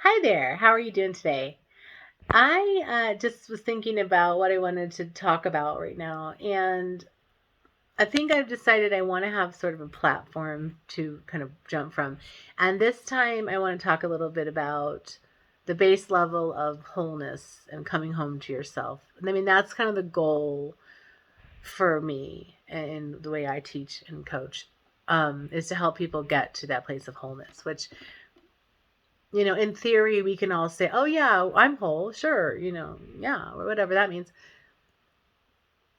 Hi there. How are you doing today? I just was thinking about what I wanted to talk about right now, and I think I've decided I want to have sort of a platform to kind of jump from. And this time, I want to talk a little bit about the base level of wholeness and coming home to yourself. I mean, that's kind of the goal for me and the way I teach and coach, is to help people get to that place of wholeness, which in theory, we can all say, oh, yeah, I'm whole. Sure. Yeah, or whatever that means.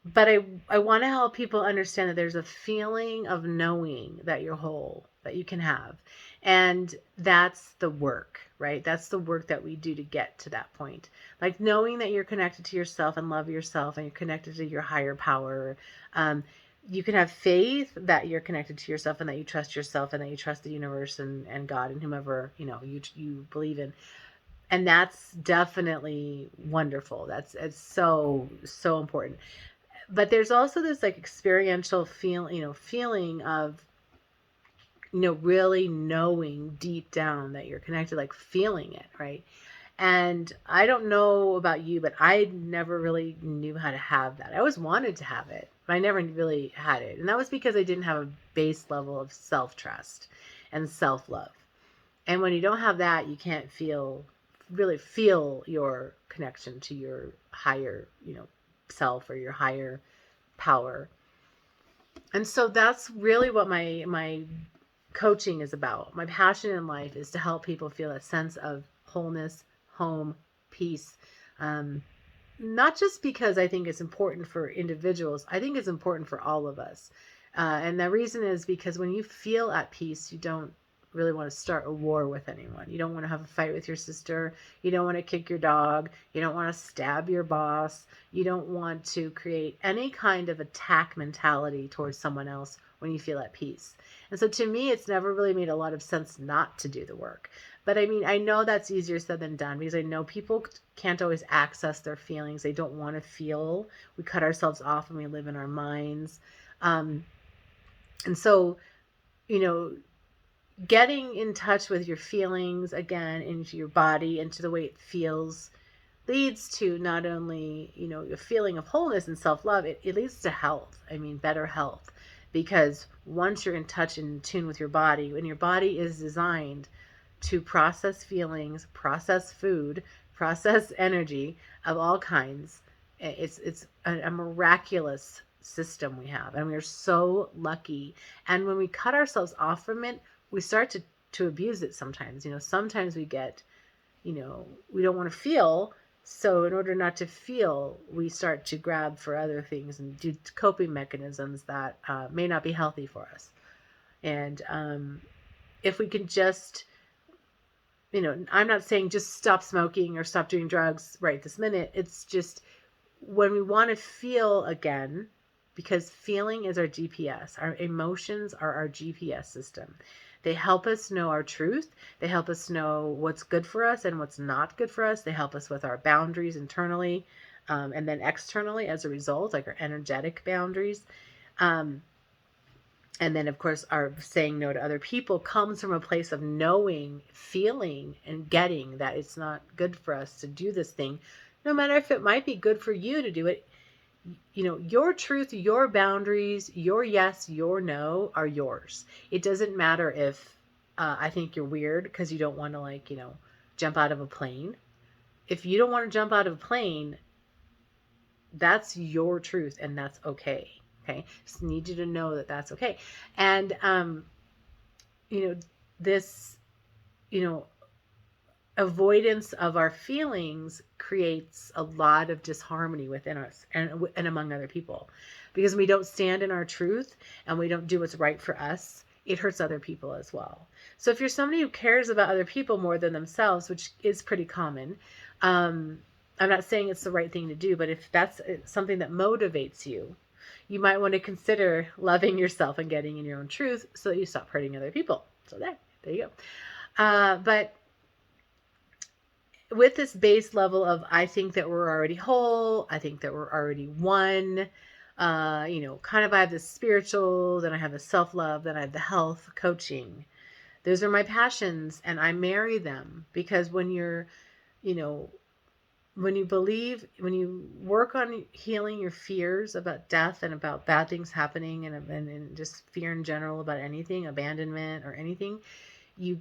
But I want to help people understand that there's a feeling of knowing that you're whole that you can have. And that's the work, right? That's the work that we do to get to that point. Like knowing that you're connected to yourself and love yourself and you're connected to your higher power. Um, you can have faith that you're connected to yourself and that you trust yourself and that you trust the universe and God and whomever, you believe in. And that's definitely wonderful. It's so important. But there's also this like experiential feeling of really knowing deep down that you're connected, like feeling it, right? And I don't know about you, but I never really knew how to have that. I always wanted to have it, but I never really had it. And that was because I didn't have a base level of self-trust and self-love. And when you don't have that, you can't really feel your connection to your higher, self or your higher power. And so that's really what my coaching is about. My passion in life is to help people feel a sense of wholeness, home, peace. Um, Not just because I think it's important for individuals, I think it's important for all of us. And the reason is because when you feel at peace, you don't really want to start a war with anyone. You don't want to have a fight with your sister. You don't want to kick your dog. You don't want to stab your boss. You don't want to create any kind of attack mentality towards someone else when you feel at peace. And so to me, it's never really made a lot of sense not to do the work. But I mean, I know that's easier said than done because I know people can't always access their feelings. They don't want to feel. We cut ourselves off and we live in our minds. Um, and so, you know, getting in touch with your feelings again, into your body, into the way it feels, leads to not only, a feeling of wholeness and self-love, it leads to health. I mean, better health. Because once you're in touch and in tune with your body, and your body is designed to process feelings, process food, process energy of all kinds. It's a miraculous system we have, and we're so lucky. And when we cut ourselves off from it, we start to abuse it sometimes. Sometimes we get, we don't want to feel. So in order not to feel, we start to grab for other things and do coping mechanisms that may not be healthy for us. And if we can just, I'm not saying just stop smoking or stop doing drugs right this minute. It's just when we want to feel again, because feeling is our GPS. Our emotions are our GPS system. They help us know our truth. They help us know what's good for us and what's not good for us. They help us with our boundaries internally, and then externally as a result, like our energetic boundaries. Um, and then, of course, our saying no to other people comes from a place of knowing, feeling, and getting that it's not good for us to do this thing, no matter if it might be good for you to do it. Your truth, your boundaries, your yes, your no are yours. It doesn't matter if I think you're weird because you don't want to, like, jump out of a plane. If you don't want to jump out of a plane, that's your truth and that's okay. Okay. Just need you to know that that's okay. And, you know, this, you know, avoidance of our feelings creates a lot of disharmony within us and among other people, because we don't stand in our truth and we don't do what's right for us. It hurts other people as well. So if you're somebody who cares about other people more than themselves, which is pretty common, um, I'm not saying it's the right thing to do, but if that's something that motivates you, you might want to consider loving yourself and getting in your own truth so that you stop hurting other people. So there you go. But with this base level of, I think that we're already whole, I think that we're already one, kind of, I have the spiritual, then I have the self-love, then I have the health coaching. Those are my passions, and I marry them. Because when you're, you know, when you believe, when you work on healing your fears about death and about bad things happening, and just fear in general about anything, abandonment or anything, you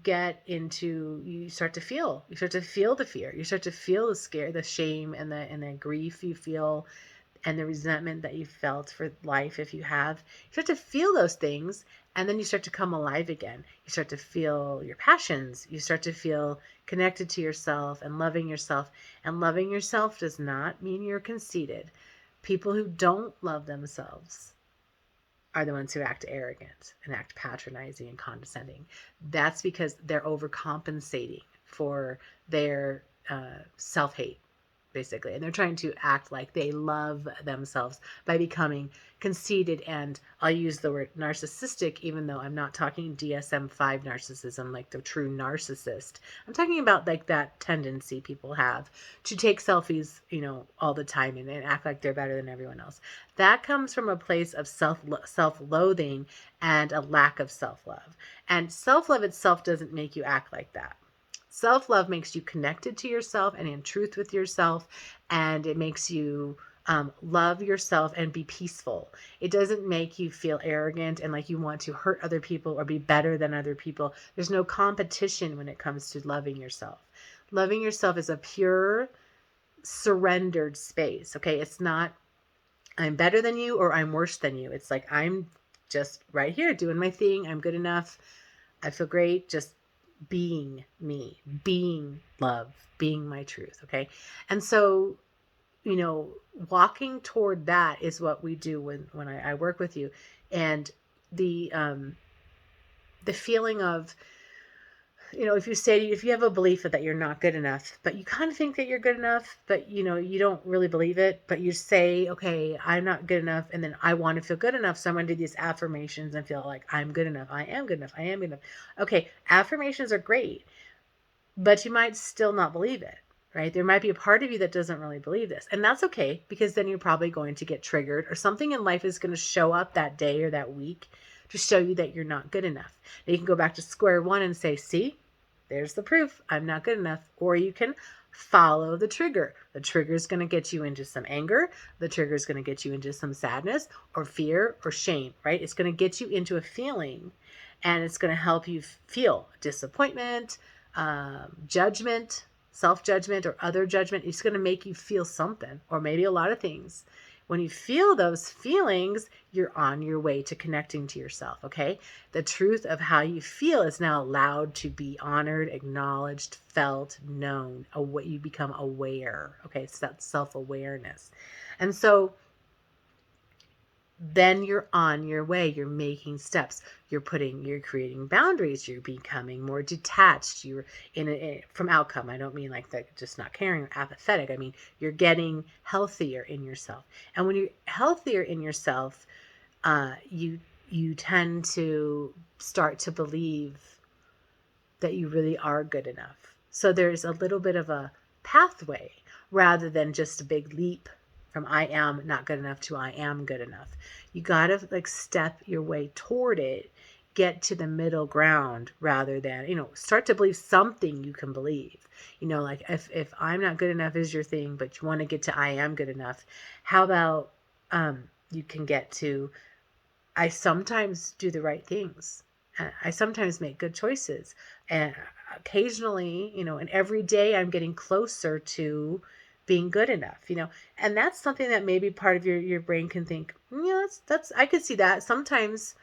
start to feel, the fear, you start to feel the scare, the shame, and the grief you feel, and the resentment that you felt for life, if you have. You start to feel those things, and then you start to come alive again. You start to feel your passions. You start to feel connected to yourself and loving yourself. And loving yourself does not mean you're conceited. People who don't love themselves are the ones who act arrogant and act patronizing and condescending. That's because they're overcompensating for their self-hate, basically. And they're trying to act like they love themselves by becoming conceited, and I'll use the word narcissistic, even though I'm not talking DSM-5 narcissism, like the true narcissist. I'm talking about like that tendency people have to take selfies, all the time, and act like they're better than everyone else. That comes from a place of self-loathing and a lack of self-love. And self-love itself doesn't make you act like that. Self-love makes you connected to yourself and in truth with yourself, and it makes you love yourself and be peaceful. It doesn't make you feel arrogant and like you want to hurt other people or be better than other people. There's no competition when it comes to loving yourself. Loving yourself is a pure, surrendered space, okay? It's not, I'm better than you or I'm worse than you. It's like, I'm just right here doing my thing. I'm good enough. I feel great. Just being me, being love, being my truth. Okay. And so, walking toward that is what we do when I work with you. And the, the feeling of, if you have a belief that you're not good enough, but you kind of think that you're good enough, but you don't really believe it, but you say, okay, I'm not good enough. And then I want to feel good enough. So I'm going to do these affirmations and feel like I'm good enough. I am good enough. I am good enough. Okay. Affirmations are great, but you might still not believe it, right? There might be a part of you that doesn't really believe this. And that's okay, because then you're probably going to get triggered, or something in life is going to show up that day or that week to show you that you're not good enough. Now you can go back to square one and say, see, there's the proof. I'm not good enough. Or you can follow the trigger. The trigger is going to get you into some anger. The trigger is going to get you into some sadness or fear or shame, right? It's going to get you into a feeling, and it's going to help you feel disappointment, judgment, self-judgment, or other judgment. It's going to make you feel something, or maybe a lot of things. When you feel those feelings, you're on your way to connecting to yourself, okay? The truth of how you feel is now allowed to be honored, acknowledged, felt, known. You become aware, okay? It's that self-awareness. And so then you're on your way. You're making steps. You're creating boundaries. You're becoming more detached. You're from outcome. I don't mean like that, just not caring or apathetic. I mean, you're getting healthier in yourself. And when you're healthier in yourself, you tend to start to believe that you really are good enough. So there's a little bit of a pathway rather than just a big leap from I am not good enough to I am good enough. You got to like step your way toward it, get to the middle ground rather than, start to believe something you can believe. Like if I'm not good enough is your thing, but you want to get to I am good enough. How about you can get to I sometimes do the right things. I sometimes make good choices. And occasionally, and every day I'm getting closer to being good enough, and that's something that maybe part of your brain can think, yeah, that's, I could see that. Sometimes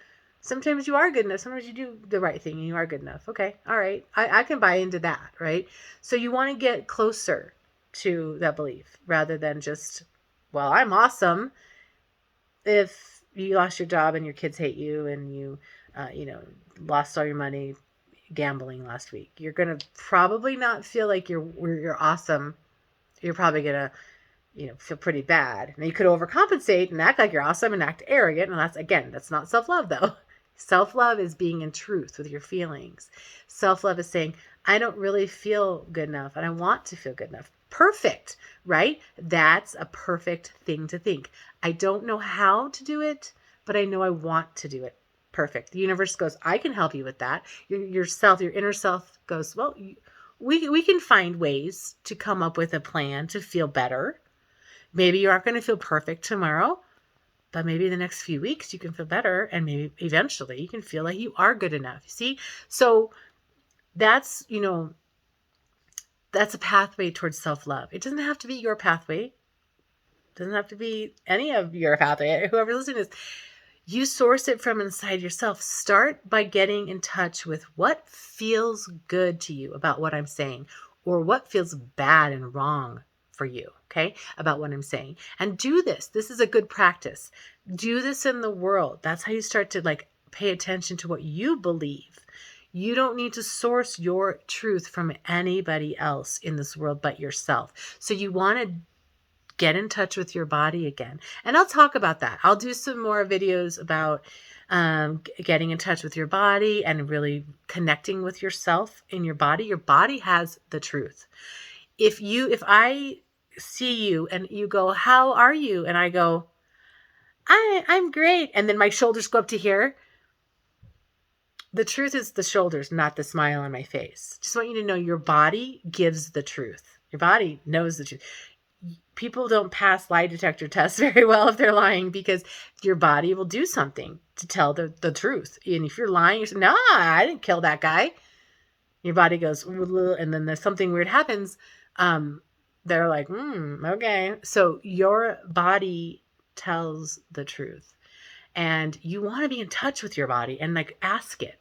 you are good enough. Sometimes you do the right thing and you are good enough. Okay. All right. I can buy into that. Right. So you want to get closer to that belief rather than just, well, I'm awesome. If you lost your job and your kids hate you and you, lost all your money gambling last week, you're going to probably not feel like you're awesome. You're probably going to, feel pretty bad. Now you could overcompensate and act like you're awesome and act arrogant. And that's not self-love though. Self-love is being in truth with your feelings. Self-love is saying, I don't really feel good enough and I want to feel good enough. Perfect, right? That's a perfect thing to think. I don't know how to do it, but I know I want to do it. perfect. The universe goes, I can help you with that. Your inner self goes, well, we can find ways to come up with a plan to feel better. Maybe you aren't going to feel perfect tomorrow, but maybe in the next few weeks you can feel better, and maybe eventually you can feel like you are good enough. See? So that's, that's a pathway towards self-love. It doesn't have to be your pathway. It doesn't have to be any of your pathway. Whoever's listening to this, you source it from inside yourself. Start by getting in touch with what feels good to you about what I'm saying, or what feels bad and wrong for you, okay, about what I'm saying. And do this. This is a good practice. Do this in the world. That's how you start to pay attention to what you believe. You don't need to source your truth from anybody else in this world but yourself. So you want to get in touch with your body again. And I'll talk about that. I'll do some more videos about getting in touch with your body and really connecting with yourself in your body. Your body has the truth. If I see you and you go, how are you? And I go, I'm great. And then my shoulders go up to here. The truth is the shoulders, not the smile on my face. Just want you to know your body gives the truth. Your body knows the truth. People don't pass lie detector tests very well if they're lying, because your body will do something to tell the truth. And if you're lying, you say, nah, I didn't kill that guy. Your body goes, and then there's something weird happens. They're like, okay. So your body tells the truth, and you want to be in touch with your body and ask it,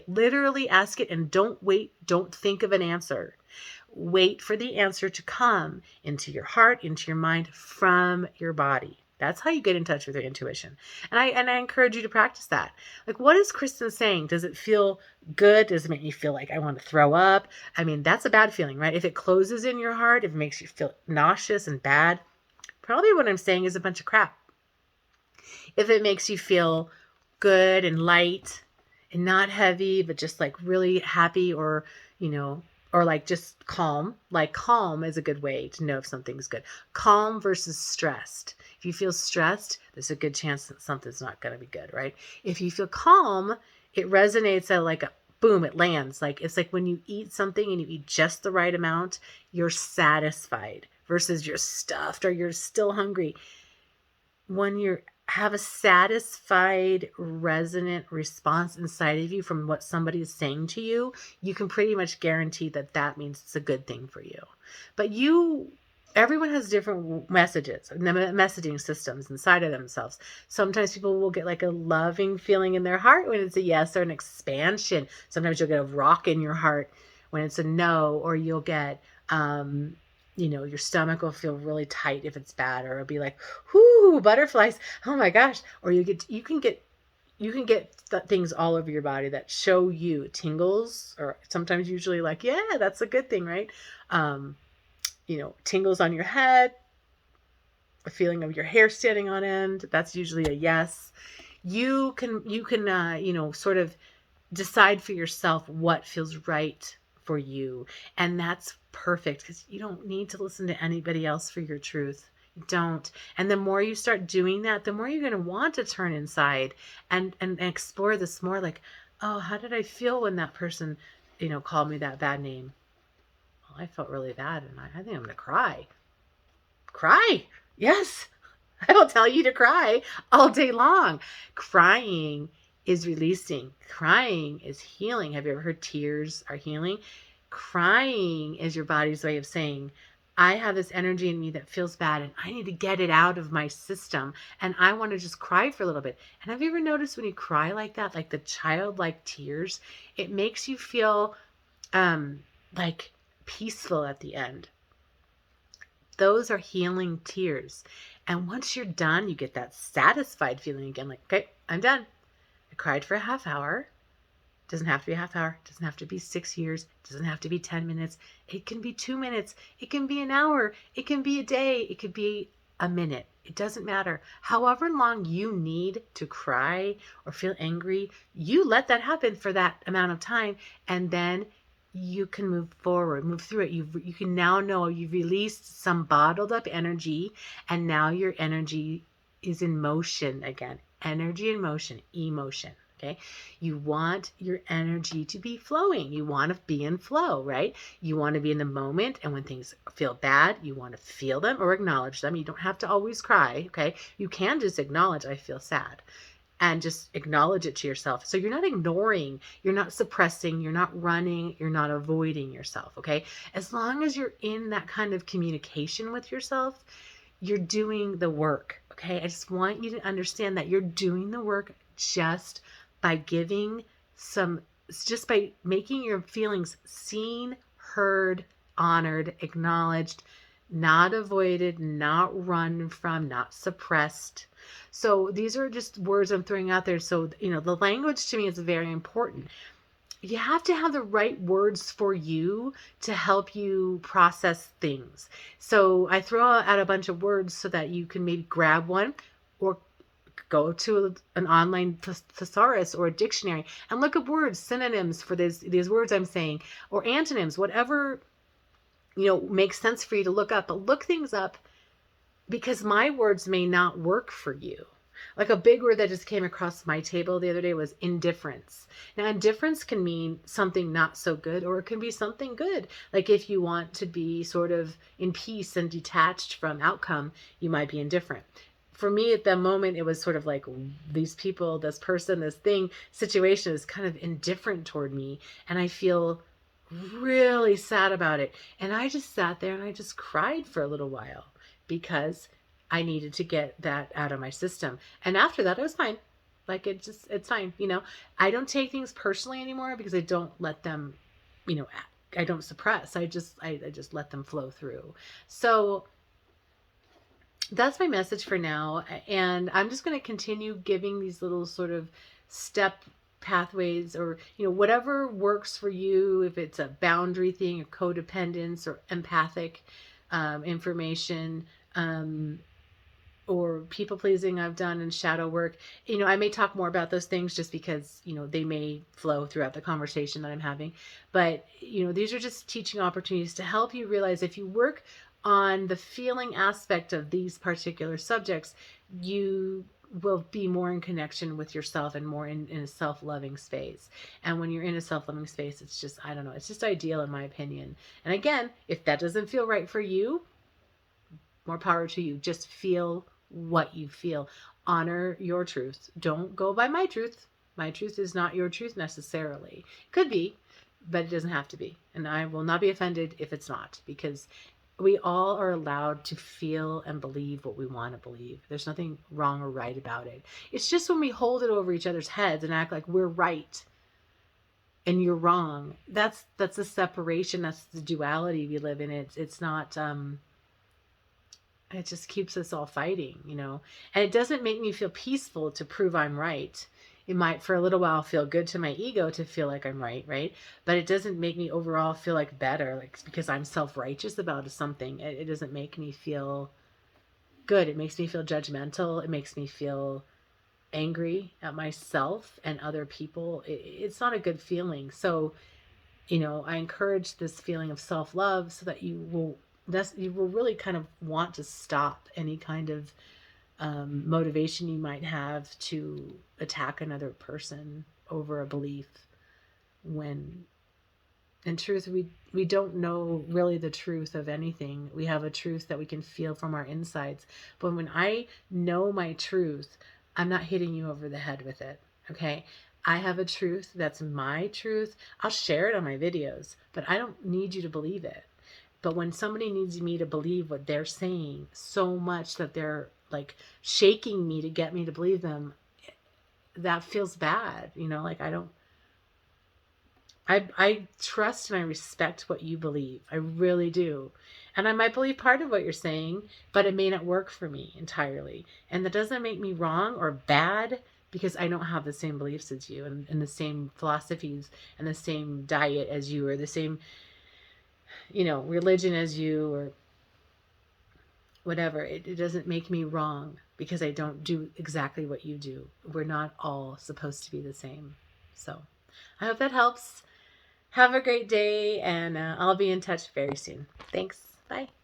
literally ask it. And don't wait. Don't think of an answer. Wait for the answer to come into your heart, into your mind, from your body. That's how you get in touch with your intuition. And I encourage you to practice that. What is Kristen saying? Does it feel good? Does it make you feel like I want to throw up? I mean, that's a bad feeling, right? If it closes in your heart, if it makes you feel nauseous and bad, probably what I'm saying is a bunch of crap. If it makes you feel good and light and not heavy, but just really happy, or, or just calm. Calm is a good way to know if something's good. Calm versus stressed. If you feel stressed, there's a good chance that something's not going to be good, right? If you feel calm, it resonates at a boom, it lands. It's like when you eat something and you eat just the right amount, you're satisfied, versus you're stuffed or you're still hungry. When you have a satisfied, resonant response inside of you from what somebody is saying to you, you can pretty much guarantee that means it's a good thing for you. But everyone has different messaging systems inside of themselves. Sometimes people will get a loving feeling in their heart when it's a yes, or an expansion. Sometimes you'll get a rock in your heart when it's a no, or you'll get, your stomach will feel really tight if it's bad, or it'll be like, whoo, butterflies. Oh my gosh. Or you can get things all over your body that show you tingles, or sometimes usually yeah, that's a good thing, right? Tingles on your head, a feeling of your hair standing on end. That's usually a yes. You can sort of decide for yourself what feels right for you. And that's perfect, because you don't need to listen to anybody else for your truth. You don't. And the more you start doing that, the more you're going to want to turn inside and explore this more. Oh, how did I feel when that person, called me that bad name? Well, I felt really bad, and I think I'm going to cry. Cry. Yes. I will tell you to cry all day long. Crying is releasing. Crying is healing. Have you ever heard tears are healing? Crying is your body's way of saying, I have this energy in me that feels bad, and I need to get it out of my system, and I want to just cry for a little bit. And have you ever noticed when you cry like that, the childlike tears, it makes you feel peaceful at the end. Those are healing tears. And once you're done, you get that satisfied feeling again, okay, I'm done. I cried for a half hour. Doesn't have to be a half hour. Doesn't have to be 6 years. Doesn't have to be 10 minutes. It can be 2 minutes. It can be an hour. It can be a day. It could be a minute. It doesn't matter. However long you need to cry or feel angry, you let that happen for that amount of time, and then you can move forward, move through it. You can now know you've released some bottled up energy, and now your energy is in motion again. Energy in motion, emotion. Okay. You want your energy to be flowing. You want to be in flow, right? You want to be in the moment. And when things feel bad, you want to feel them or acknowledge them. You don't have to always cry. Okay. You can just acknowledge, I feel sad, and just acknowledge it to yourself. So you're not ignoring, you're not suppressing, you're not running, you're not avoiding yourself. Okay. As long as you're in that kind of communication with yourself, you're doing the work. Okay. I just want you to understand that you're doing the work just by giving some, just by making your feelings seen, heard, honored, acknowledged, not avoided, not run from, not suppressed. So these are just words I'm throwing out there. So, the language to me is very important. You have to have the right words for you to help you process things. So I throw out a bunch of words so that you can maybe grab one, or go to an online thesaurus or a dictionary and look up words, synonyms for these words I'm saying, or antonyms, whatever, makes sense for you to look up. But look things up, because my words may not work for you. Like a big word that just came across my table the other day was indifference. Now, indifference can mean something not so good, or it can be something good. Like if you want to be sort of in peace and detached from outcome, you might be indifferent. For me at that moment, it was sort of like these people, this person, this thing, situation is kind of indifferent toward me. And I feel really sad about it. And I just sat there and I just cried for a little while, because I needed to get that out of my system. And after that, it was fine. Like it's fine. I don't take things personally anymore, because I don't let them, you know, I don't suppress. I just let them flow through. So that's my message for now. And I'm just going to continue giving these little sort of step pathways, or whatever works for you, if it's a boundary thing, or codependence, or empathic information, or people pleasing I've done, in shadow work. I may talk more about those things, just because they may flow throughout the conversation that I'm having. But these are just teaching opportunities to help you realize, if you work on the feeling aspect of these particular subjects, you will be more in connection with yourself, and more in a self-loving space. And when you're in a self-loving space, it's just, I don't know, it's just ideal in my opinion. And again, if that doesn't feel right for you, more power to you. Just feel what you feel. Honor your truth. Don't go by my truth. My truth is not your truth necessarily. Could be, but it doesn't have to be. And I will not be offended if it's not, because we all are allowed to feel and believe what we want to believe. There's nothing wrong or right about it. It's just when we hold it over each other's heads and act like we're right and you're wrong, that's the separation. That's the duality we live in. It's not it just keeps us all fighting, and it doesn't make me feel peaceful to prove I'm right. It might for a little while feel good to my ego to feel like I'm right? But it doesn't make me overall feel like better, like because I'm self-righteous about something. It doesn't make me feel good. It makes me feel judgmental. It makes me feel angry at myself and other people. It's not a good feeling. So, I encourage this feeling of self-love, so that you will really kind of want to stop any kind of motivation you might have to attack another person over a belief, when in truth we don't know really the truth of anything. We have a truth that we can feel from our insides. But when I know my truth, I'm not hitting you over the head with it. Okay. I have a truth that's my truth. I'll share it on my videos, but I don't need you to believe it. But when somebody needs me to believe what they're saying so much that they're like shaking me to get me to believe them, that feels bad. Like I trust and I respect what you believe. I really do. And I might believe part of what you're saying, but it may not work for me entirely. And that doesn't make me wrong or bad, because I don't have the same beliefs as you, and the same philosophies, and the same diet as you, or the same religion as you, or whatever. It doesn't make me wrong because I don't do exactly what you do. We're not all supposed to be the same. So I hope that helps. Have a great day, and I'll be in touch very soon. Thanks. Bye.